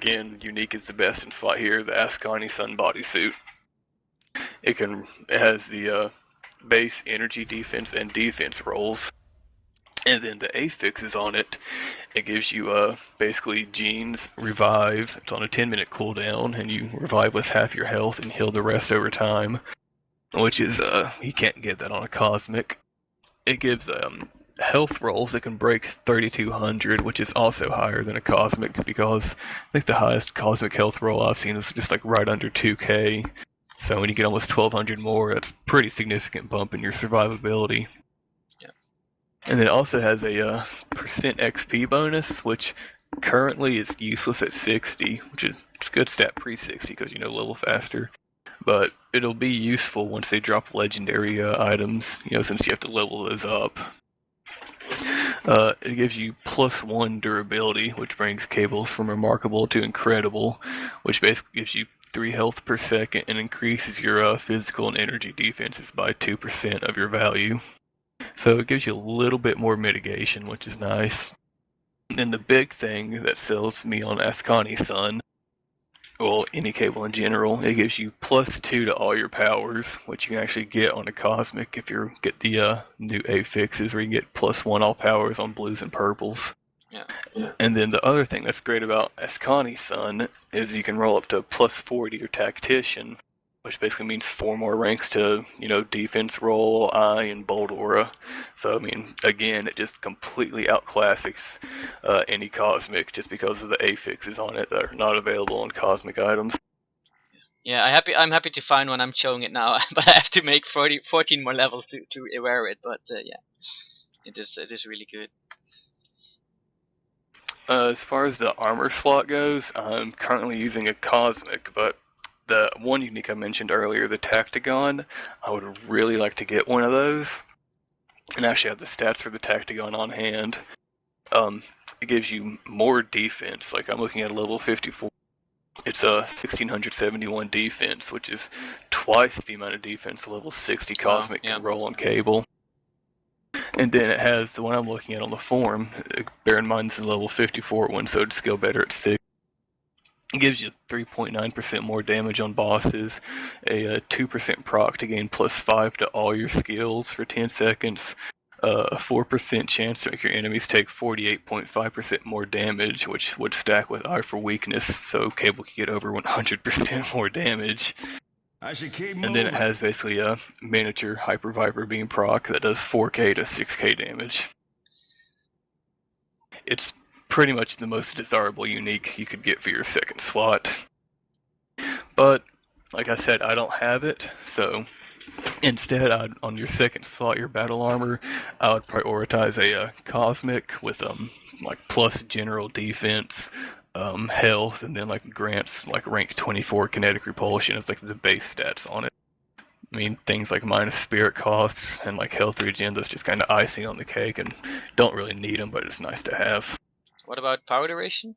again, unique is the best in slot here, the Ascani Sun bodysuit. It has the base energy defense and defense rolls. And then the affixes on it, it gives you basically Genes Revive. It's on a 10-minute cooldown, and you revive with half your health and heal the rest over time. Which is, you can't get that on a Cosmic. It gives health rolls that can break 3,200, which is also higher than a Cosmic, because I think the highest Cosmic health roll I've seen is just like right under 2k. So when you get almost 1,200 more, that's a pretty significant bump in your survivability. And then it also has a percent XP bonus, which currently is useless at 60, which is it's a good stat pre-60 because level faster. But it'll be useful once they drop legendary items, since you have to level those up. It gives you +1 durability, which brings Cables from Remarkable to Incredible, which basically gives you 3 health per second and increases your physical and energy defenses by 2% of your value. So it gives you a little bit more mitigation, which is nice. And the big thing that sells me on Ascani Sun, well, any cable in general, it gives you +2 to all your powers, which you can actually get on a Cosmic if you get the new affixes, where you get +1 all powers on blues and purples. Yeah. And then the other thing that's great about Ascani Sun is you can roll up to +4 to your Tactician, which basically means 4 more ranks to, defense roll, eye, and bolt aura. So, again, it just completely outclassics any Cosmic just because of the affixes on it that are not available on Cosmic items. Yeah, I'm happy to find one. I'm showing it now, but I have to make 14 more levels to wear it. But yeah, it is really good. As far as the armor slot goes, I'm currently using a Cosmic, but the one unique I mentioned earlier, the Tactagon, I would really like to get one of those. And actually have the stats for the Tactagon on hand. It gives you more defense. Like, I'm looking at a level 54. It's a 1,671 defense, which is twice the amount of defense level 60 Cosmic can roll on Cable. And then it has the one I'm looking at on the forum. Bear in mind this is a level 54 one, so it'd scale better at 6. It gives you 3.9% more damage on bosses, a 2% proc to gain +5 to all your skills for 10 seconds, a 4% chance to make your enemies take 48.5% more damage, which would stack with Eye for Weakness, so Cable can get over 100% more damage. And then it has basically a miniature Hyper Viper beam proc that does 4k to 6k damage. It's pretty much the most desirable unique you could get for your second slot. But, like I said, I don't have it, so instead, on your second slot, your battle armor, I would prioritize a Cosmic with plus general defense, health, and then grants rank 24 kinetic repulsion as the base stats on it. Things like minus spirit costs and health regen, that's just kind of icing on the cake and don't really need them, but it's nice to have. What about power duration?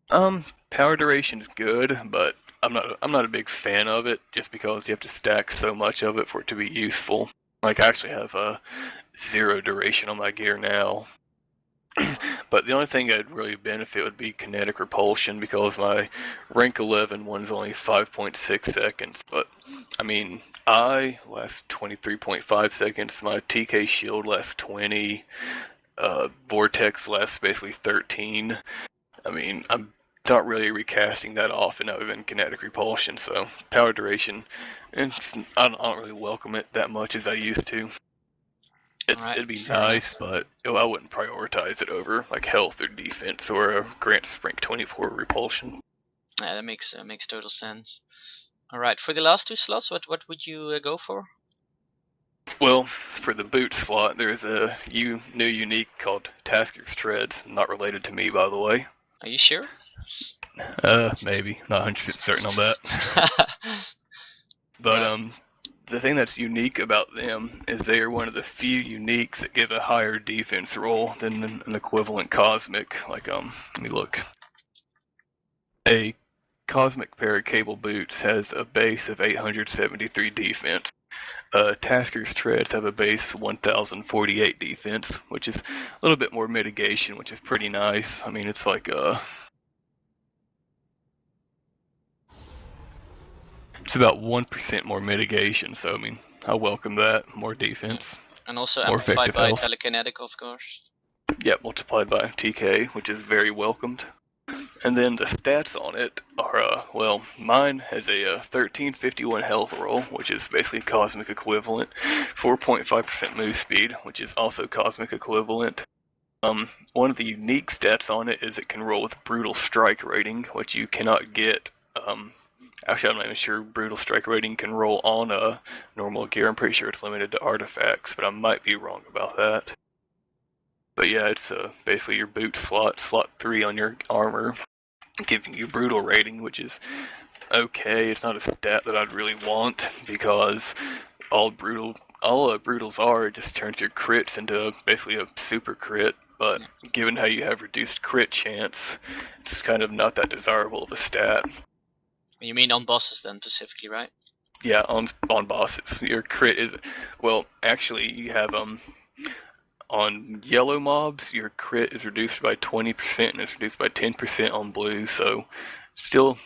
Power duration's good, but I'm not a big fan of it just because you have to stack so much of it for it to be useful. I actually have a 0 duration on my gear now. But the only thing I'd really benefit would be kinetic repulsion because my rank 11 one's only 5.6 seconds. But I last 23.5 seconds. My TK shield lasts 20. Vortex lasts basically 13. I'm not really recasting that often other than kinetic repulsion, so power duration, I don't really welcome it that much as I used to. It'd be nice, but I wouldn't prioritize it over health or defense or grants rank 24 repulsion. Yeah, that makes total sense. Alright, for the last 2 slots, what would you go for? Well, for the boot slot, there's a new unique called Tasker's Treads, not related to me, by the way. Are you sure? Maybe. Not 100% certain on that. But, the thing that's unique about them is they are one of the few uniques that give a higher defense roll than an equivalent Cosmic. Let me look. A Cosmic pair of Cable boots has a base of 873 defense. Tasker's Treads have a base 1048 defense, which is a little bit more mitigation, which is pretty nice. It's It's about 1% more mitigation, so I mean, I welcome that. More defense, And also more amplified effective by health. telekinetic, of course. Yeah, multiplied by TK, which is very welcomed. And then the stats on it are, well, mine has a 1351 health roll, which is basically cosmic equivalent, 4.5% move speed, which is also cosmic equivalent. One of the unique stats on it is it can roll with brutal strike rating, which you cannot get. Actually, I'm not even sure brutal strike rating can roll on a normal gear. I'm pretty sure it's limited to artifacts, but I might be wrong about that. But yeah, it's basically your boot slot 3 on your armor, giving you brutal rating, which is okay. It's not a stat that I'd really want because all brutals are, it just turns your crits into basically a super crit. But given how you have reduced crit chance, it's kind of not that desirable of a stat. You mean on bosses then specifically, right? Yeah, on bosses, your crit is, well, actually you have on yellow mobs, your crit is reduced by 20% and it's reduced by 10% on blue, so still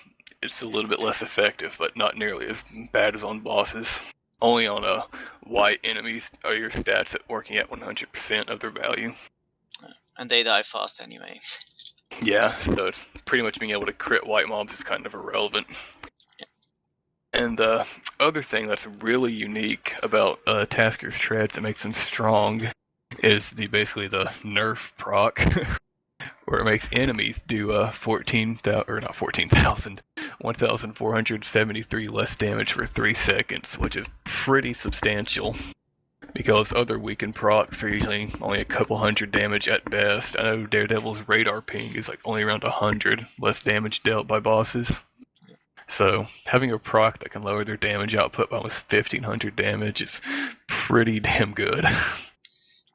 it's a little bit less effective, but not nearly as bad as on bosses. Only on white enemies are your stats working at 100% of their value. And they die fast anyway. Yeah, so it's pretty much being able to crit white mobs is kind of irrelevant. Yeah. And the other thing that's really unique about Tasker's treads that makes them strong is basically the nerf proc, where it makes enemies do 1,473 less damage for 3 seconds, which is pretty substantial. Because other weakened procs are usually only a couple hundred damage at best. I know Daredevil's radar ping is like only around 100 less damage dealt by bosses. So having a proc that can lower their damage output by almost 1,500 damage is pretty damn good.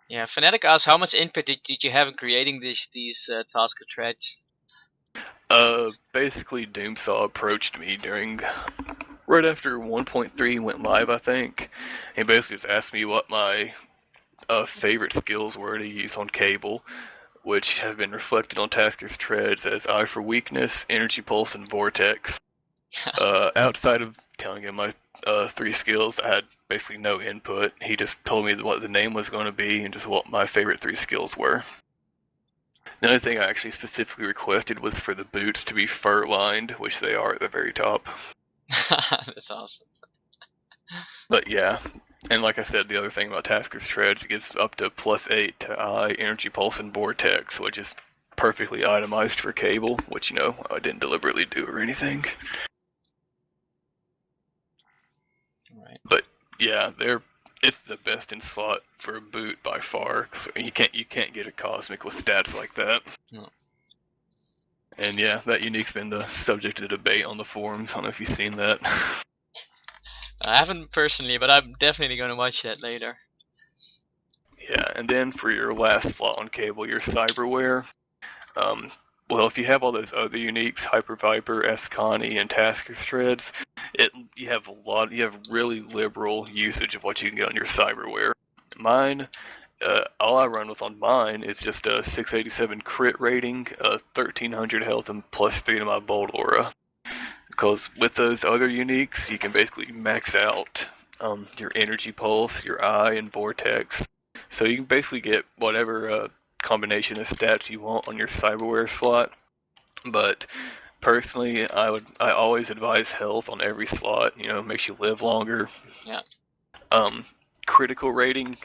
Yeah, Fnatic asks, how much input did you have in creating these Tasker threads? Basically Doomsaw approached me right after 1.3 went live, I think. He basically just asked me what my favorite skills were to use on Cable, which have been reflected on Tasker's treads as Eye for Weakness, Energy Pulse, and Vortex. Outside of telling him my 3 skills, I had basically no input. He just told me what the name was going to be and just what my favorite 3 skills were. The only thing I actually specifically requested was for the boots to be fur-lined, which they are at the very top. That's awesome. But yeah, and like I said, the other thing about Tasker's treads, it gives up to +8 to Eye, Energy Pulse, and Vortex, which is perfectly itemized for Cable, which, you know, I didn't deliberately do or anything. Right. But yeah, it's the best in slot for a boot by far. Cause you can't get a cosmic with stats like that. No. And yeah, that unique's been the subject of debate on the forums. I don't know if you've seen that. I haven't personally, but I'm definitely going to watch that later. Yeah, and then for your last slot on Cable, your Cyberware. Well, if you have all those other uniques, Hyper Viper, Escani, and Tasker's Threads, you have really liberal usage of what you can get on your Cyberware. Mine, all I run with on mine is just a 687 crit rating, 1300 health, and +3 to my Bolt Aura. Because with those other uniques, you can basically max out your Energy Pulse, your Eye, and Vortex. So you can basically get whatever combination of stats you want on your Cyberware slot. But personally, I always advise health on every slot. You know, makes you live longer. Yeah. Critical rating,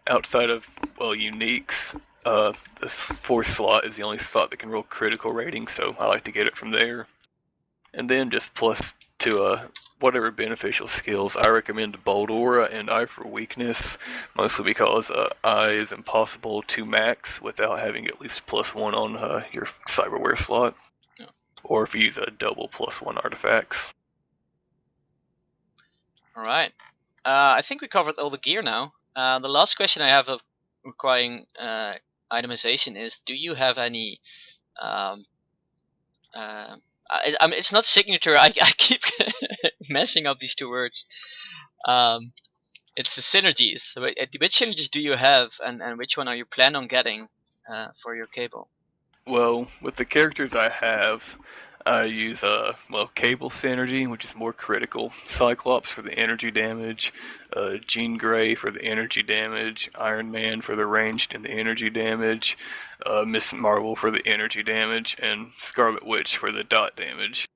outside of uniques, the 4th slot is the only slot that can roll critical rating, so I like to get it from there. And then just plus to whatever beneficial skills, I recommend Bolt Aura and Eye for Weakness, mostly because Eye is impossible to max without having at least +1 on your Cyberware slot, yeah. Or if you use a double +1 artifacts. Alright. I think we covered all the gear now. The last question I have of requiring itemization is, do you have any it's not signature. I keep messing up these 2 words. It's the synergies. Which synergies do you have, and which one are you planning on getting for your Cable? Well, with the characters I have, I use Cable Synergy, which is more critical. Cyclops for the energy damage. Jean Grey for the energy damage. Iron Man for the ranged and the energy damage. Miss Marvel for the energy damage, and Scarlet Witch for the dot damage.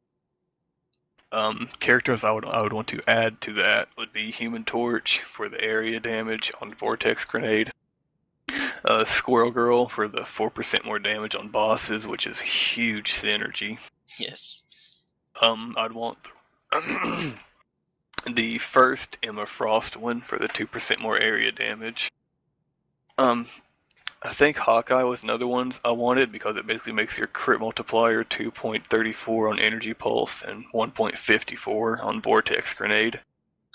Characters I would want to add to that would be Human Torch for the area damage on Vortex Grenade. Squirrel Girl for the 4% more damage on bosses, which is huge synergy. Yes. I'd want the first Emma Frost one for the 2% more area damage. I think Hawkeye was another one I wanted because it basically makes your crit multiplier 2.34 on Energy Pulse and 1.54 on Vortex Grenade.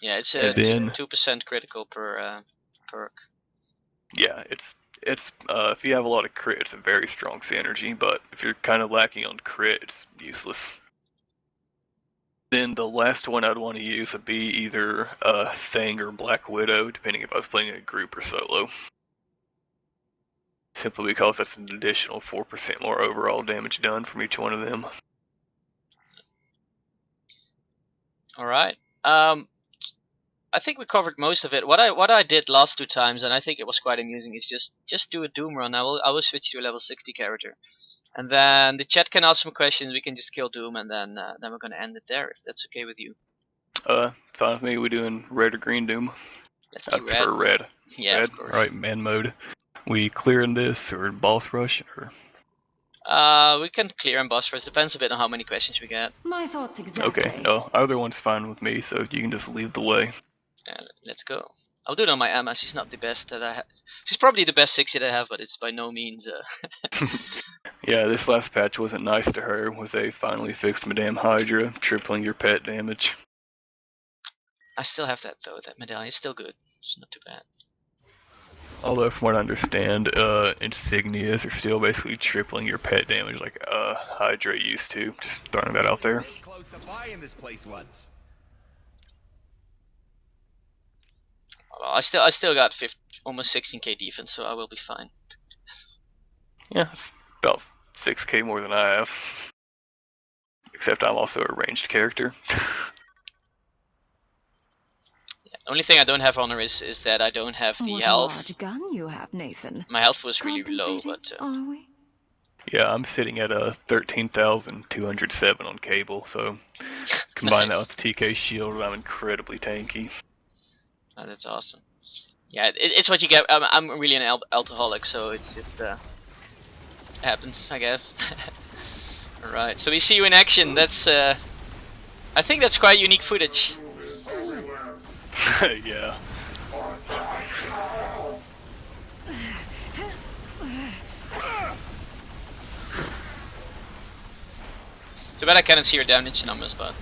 Yeah, it's a 2% critical per perk. Yeah, it's if you have a lot of crit, it's a very strong synergy, but if you're kind of lacking on crit, it's useless. Then the last one I'd want to use would be either Thing or Black Widow, depending if I was playing in a group or solo. Simply because that's an additional 4% more overall damage done from each one of them. Alright. I think we covered most of it. What I did last 2 times, and I think it was quite amusing, is just do a Doom run. I will switch to a level 60 character. And then the chat can ask some questions, we can just kill Doom, and then we're gonna end it there, if that's okay with you. Fine with me. We doing red or green Doom? Let's do I'd prefer red. Yeah, red? Of course. Alright, man mode. We clearing this or boss rush or? We can clear and boss rush. Depends a bit on how many questions we get. My thoughts exactly. Okay, no, either one's fine with me, so you can just lead the way. Let's go. I'll do it on my Emma. She's not the best that I have. She's probably the best 60 that I have, but it's by no means. Yeah, this last patch wasn't nice to her with they finally fixed Madame Hydra, tripling your pet damage. I still have that though. That medallion is still good. It's not too bad. Although, from what I understand, insignias are still basically tripling your pet damage like Hydra used to. Just throwing that out there. Close to buying this place once. Well, I still got almost 16k defense, so I will be fine. Yeah, it's about 6k more than I have. Except I'm also a ranged character. Yeah, only thing I don't have honor is that I don't have the What health. a large gun you have, Nathan. My health was really low, Compensating, but are we? Yeah, I'm sitting at 13,207 on Cable, so combine Nice. that with TK shield, I'm incredibly tanky. Oh, that's awesome. Yeah, it's what you get. I'm really an alcoholic, so it's just happens, I guess. Alright, so we see you in action. That's I think that's quite unique footage. Yeah. Too bad I can't see your damage numbers, but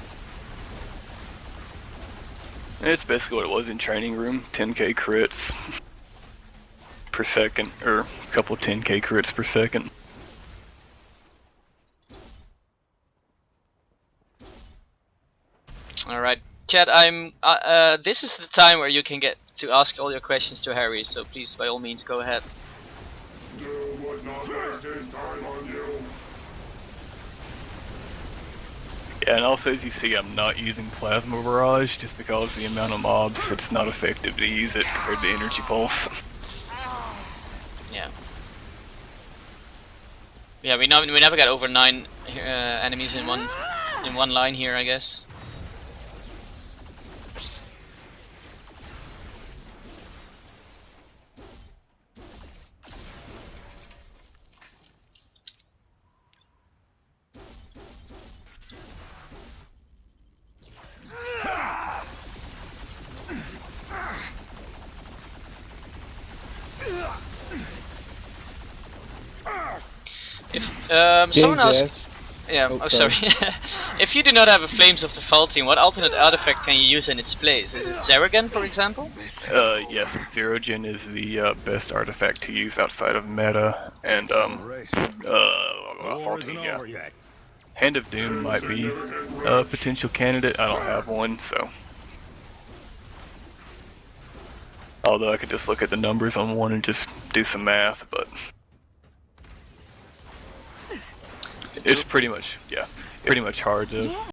It's basically what it was in training room. 10k crits per second, or a couple 10k crits per second. alright. Chat, this is the time where you can get to ask all your questions to Harry, so please by all means go ahead. Doom would not waste his time on you. Yeah, and also as you see, I'm not using Plasma Barrage just because the amount of mobs, it's not effective to use it compared to Energy Pulse. Yeah. Yeah, we never got over 9 enemies in one line here, I guess. If someone else, yeah, oh sorry. If you do not have a Flames of the Faulting, what alternate artifact can you use in its place? Is it Zeragan, for example? Yes, Zerogen is the best artifact to use outside of meta, and Faulting, yeah. Hand of Doom might be a potential candidate. I don't have one, so. Although I could just look at the numbers on one and just do some math, but it's pretty much, yeah. pretty much hard to Yeah.